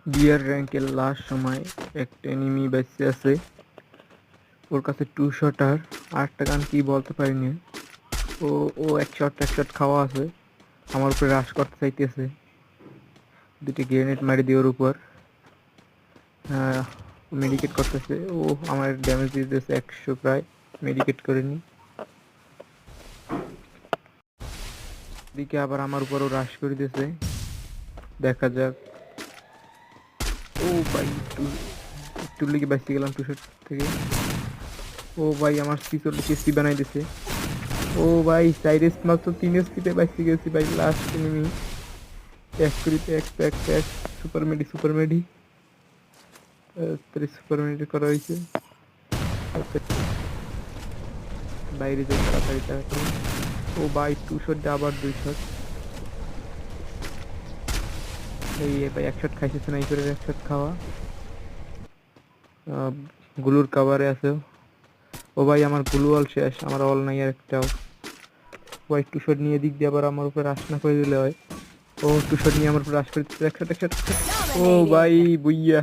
বিয়ার র্যাঙ্কের লাস্ট সময় একটা এনিমি বেঁচে আছে, ওর কাছে টু শটার আরেকটা গান কি বলতে পারিনি। ও ও এক শট খাওয়া আছে, আমার উপরে রাশ করতে চাইতেছে, দুটি গ্রেনেড মারি দিয়ে ওর উপর মেডিকেট করতেছে। ও আমার ড্যামেজ দিয়ে দিতেছে 100 প্রায়, মেডিকেট করে নি। দিকে আবার আমার উপরও রাশ করে দিতেছে, দেখা যাক। ও ভাই একটু একটু লিগে বাঁচিয়ে গেলাম টু শট থেকে। ও ভাই আমার C40 বানাই দিছে। ও ভাই সাইরেস মাত্র 3 এসপিতে বাঁচিয়ে গেছি ভাই, লাস্ট এনিমি। প্যাক করি, প্যাক প্যাক প্যাক, সুপার মেডি সুপার মেডি করা হয়েছে। বাইরে যাই তাড়াতাড়ি তাড়াতাড়ি। ও ভাই টু শট দিয়ে আবার 2 শট। এই ভাই এক শট খাইছে, স্নাইপারের এক শট খাওয়া। গুলুর কাভারে আছে। ও ভাই আমার গুলু অল শেষ, আমার অল নাই আর একটাও। ভাই টু শট নিয়ে দিক দিয়ে আবার আমার উপর রাশ না করে দিলে হয়। ও টু শট নিয়ে আমার উপর রাশ করে দিচ্ছে, এক শট। ও ভাই বুইয়া।